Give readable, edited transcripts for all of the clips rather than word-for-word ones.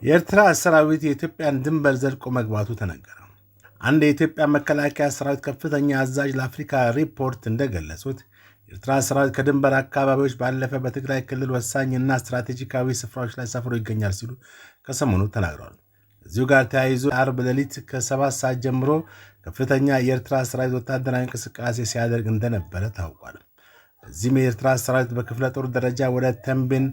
የኤርትራ ሰራዊት የኢትዮጵያን ድንበር ዘልቆ መግባቱ ተነገረ። አንድ የኢትዮጵያ መከላከያ ሰራዊት ከፍተኛ አዛዥ ለአፍሪካ ሪፖርት እንደገለጹት የኤርትራ ሰራዊት ከድንበር አካባቢዎች ባለፈ በትግራይ ክልል ወሳኝና ስትራቴጂካዊ ስፍራዎች ላይ ሰፍሮ ይገኛል ሲሉ ከሰሞኑ ተናግረዋል። እዚሁ ጋር ተያይዞ አርብ ሌሊት ከ7 ሰዓት ጀምሮ ከፍተኛ የኤርትራ ሰራዊት ወታደራዊ እንቅስቃሴ ሲያደርግ እንደነበረ ታውቋል። በዚህም የኤርትራ ሰራዊት በክፍለ ጦር ደረጃ ወደ ተንቤን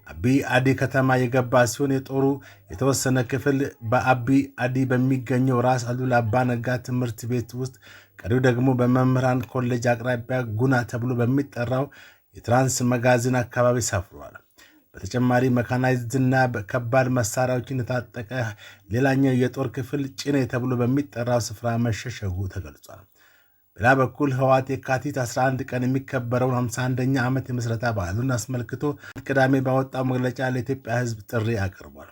አቢ አዲ ከተማ የገባ ሲሆን የጦሩ የተወሰነ ክፍል በአቢ አዲ በሚገኘው ራስ አሉላ አባ ነጋ ትምህርት ቤት ውስጥ፣ ቀሪው ደግሞ በመምህራን ኮሌጅ አቅራቢያ ጉና ተብሎ በሚጠራው የትራንስ መጋዘን አካባቢ ሰፍሯል። በተጨማሪ መካናይዝድና ከባድ መሳሪያዎችን የታጠቀ ሌላኛው የጦር ክፍል ጭኔ ተብሎ በሚጠራው ስፍራ መሸሸጉ ተገልጿል። በሌላ በኩል ህወሓት የካቲት 11 ቀን የሚከበረውን 51ኛ ዓመት የምስረታ በዓሉን አስመልክቶ ቅዳሜ ባወጣው መግለጫ ለኢትዮጵያ ህዝብ ጥሪ አቅርቧል።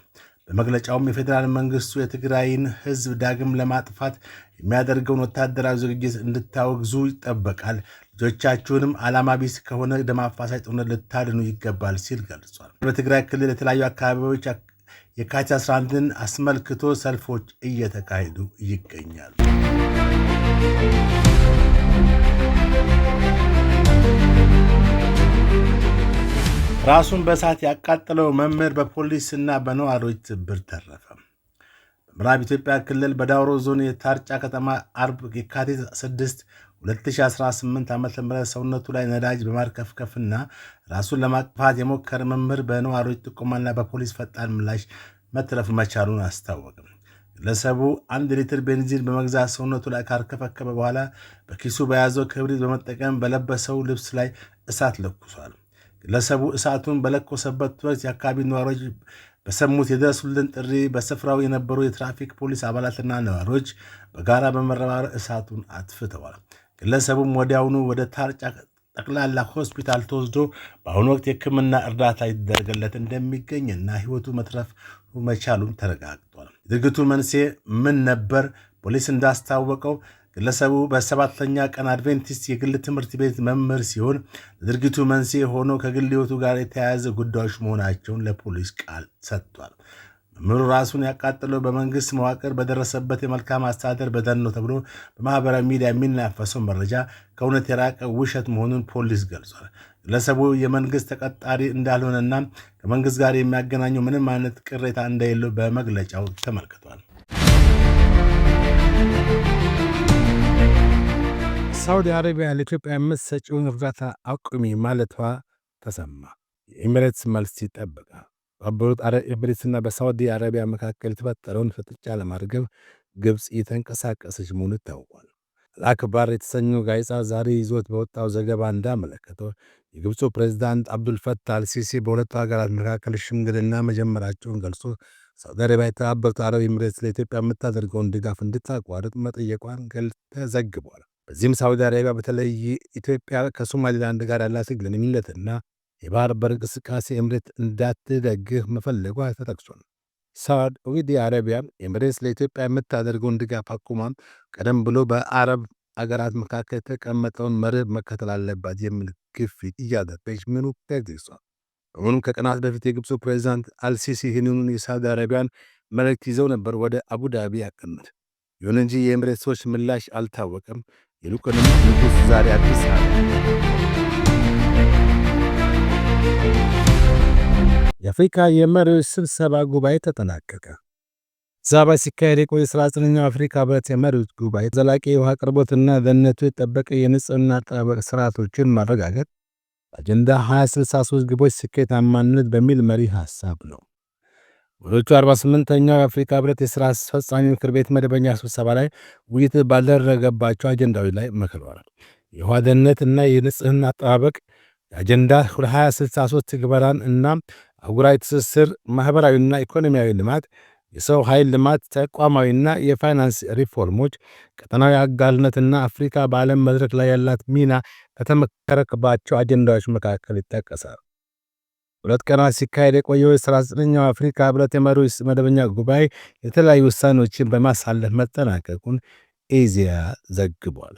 በመግለጫውም የፌዴራል መንግስቱ የትግራይን ህዝብ ዳግም ለማጥፋት የሚያደርገውን ወታደራዊ ዝግጅት እንድታወግዙ ይጠበቃል፣ ልጆቻችሁንም ዓላማ ቢስ ከሆነ ደም አፋሳሽ ጦርነት ልታድኑ ይገባል ሲል ገልጿል። በትግራይ ክልል የተለያዩ አካባቢዎች የካቲት 11ን አስመልክቶ ሰልፎች እየተካሄዱ ይገኛሉ። ራሱን በእሳት ያቃጠለው መምህር በፖሊስና በነዋሪዎች ትብብር ተረፈ። በምዕራብ ኢትዮጵያ ክልል በዳውሮ ዞን የታርጫ ከተማ አርብ የካቲት 6 2018 ዓ.ም ሰውነቱ ላይ ነዳጅ በማርከፍከፍና ራሱን ለማጥፋት የሞከረ መምህር በነዋሪዎች ጥቆማና በፖሊስ ፈጣን ምላሽ መትረፍ መቻሉን አስታወቀ። ግለሰቡ 1 ሊትር ቤንዚን በመግዛት ሰውነቱ ላይ ካርከፈከበ በኋላ በኪሱ በያዘው ክብሪት በመጠቀም በለበሰው ልብስ ላይ እሳት ለኩሷል። ግለሰቡ እሳቱን በለኮሰበት ወቅት የአካባቢ ነዋሪዎች በሰሙት የድረሱልን ጥሪ በስፍራው የነበሩ የትራፊክ ፖሊስ አባላትና ነዋሪዎች በጋራ በመረባረብ እሳቱን አጥፍተዋል። ግለሰቡም ወዲያውኑ ወደ ታርጫ ጠቅላላ ሆስፒታል ተወስዶ በአሁኑ ወቅት የሕክምና እርዳታ ይደረግለት እንደሚገኝና ሕይወቱ መትረፍ መቻሉን ተረጋግጧል። ድርጊቱ መንስኤ ምን ነበር? ፖሊስ እንዳስታወቀው ግለሰቡ በ7ኛ ቀን አድቬንቲስት የግል ትምህርት ቤት መምህር ሲሆን ለድርጊቱ መንስኤ ሆኖ ከግል ሕይወቱ ጋር የተያያዘ ጉዳዮች መሆናቸውን ለፖሊስ ቃል ሰጥቷል። መምህሩ ራሱን ያቃጠለው በመንግስት መዋቅር በደረሰበት የመልካም አስተዳደር በደል ነው ተብሎ በማህበራዊ ሚዲያ የሚናፈሰው መረጃ ከእውነት የራቀ ውሸት መሆኑን ፖሊስ ገልጿል። ግለሰቡ የመንግስት ተቀጣሪ እንዳልሆነና ከመንግስት ጋር የሚያገናኘው ምንም አይነት ቅሬታ እንደሌለው በመግለጫው ተመልክቷል። ሳውዲ አረቢያ ለኢትዮጵያ የምትሰጪውን እርዳታ አቁሚ ማለቷ ተሰማ። የኤሚሬትስ መልስ ይጠበቃል። በአበሩት አረብ ኤሚሬትስና በሳውዲ አረቢያ መካከል የተፈጠረውን ፍጥጫ ለማርገብ ግብፅ እየተንቀሳቀሰች መሆኑ ታውቋል። አልአክባር የተሰኘው ጋዜጣ ዛሬ ይዞት በወጣው ዘገባ እንዳመለከተው የግብፁ ፕሬዝዳንት አብዱልፈታህ አልሲሲ በሁለቱ ሀገራት መካከል ሽምግልና መጀመራቸውን ገልጾ ሳውዲ አረቢያ የተባበሩት አረብ ኤሚሬትስ ለኢትዮጵያ የምታደርገውን ድጋፍ እንድታቋርጥ መጠየቋን ተዘግቧል። በዚህም ሳውዲ አረቢያ በተለይ ኢትዮጵያ ከሶማሊላንድ ጋር ያላትን ግንኙነትና የባህር በር እንቅስቃሴ ኤሚሬት እንዳትደግፍ መፈለጓ ተጠቅሷል። ሳውዲ አረቢያ ኤሚሬትስ ለኢትዮጵያ የምታደርገውን ድጋፍ አቁማም ቀደም ብሎ በአረብ አገራት መካከል የተቀመጠውን መርህ መከተል አለባት የሚል ግፊት እያደረገች መሆኑ ተገልጿል። በመሆኑም ከቀናት በፊት የግብፁ ፕሬዝዳንት አልሲሲ ይህንኑን የሳውዲ አረቢያን መልእክት ይዘው ነበር ወደ አቡዳቢ ያቀኑት። ይሁን እንጂ የኤሚሬት ሰዎች ምላሽ አልታወቀም። ይልቁንም ንጉሥ ዛሬ አዲስ የአፍሪካ የመሪዎች ስብሰባ ጉባኤ ተጠናቀቀ። ዛባ ሲካሄድ የቆየ 19ኛው አፍሪካ ህብረት የመሪዎች ጉባኤ ዘላቂ የውሃ አቅርቦትና ደህንነቱ የጠበቀ የንጽህና አጠባበቅ ስርዓቶችን ማረጋገጥ አጀንዳ 2063 ግቦች ስኬታማነት በሚል መሪ ሐሳብ ነው። ወሮቹ 48ኛው የአፍሪካ ህብረት የሥራ አስፈጻሚ ምክር ቤት መደበኛ ስብሰባ ላይ ውይይት ባደረገባቸው አጀንዳዎች ላይ መክረዋል። የውሃ ደህንነት እና የንጽህና አጠባበቅ የአጀንዳ 2063 ትግበራን እና አህጉራዊ ትስስር፣ ማህበራዊና ኢኮኖሚያዊ ልማት፣ የሰው ኃይል ልማት፣ ተቋማዊና የፋይናንስ ሪፎርሞች፣ ቀጠናዊ አጋርነትና አፍሪካ በዓለም መድረክ ላይ ያላት ሚና ከተመከረባቸው አጀንዳዎች መካከል ይጠቀሳል። 2 ቀናት ሲካሄድ የቆየው የ19ኛው አፍሪካ ህብረት የመሪዎች መደበኛ ጉባኤ የተለያዩ ውሳኔዎችን በማሳለፍ መጠናቀቁን ኢዜአ ዘግቧል።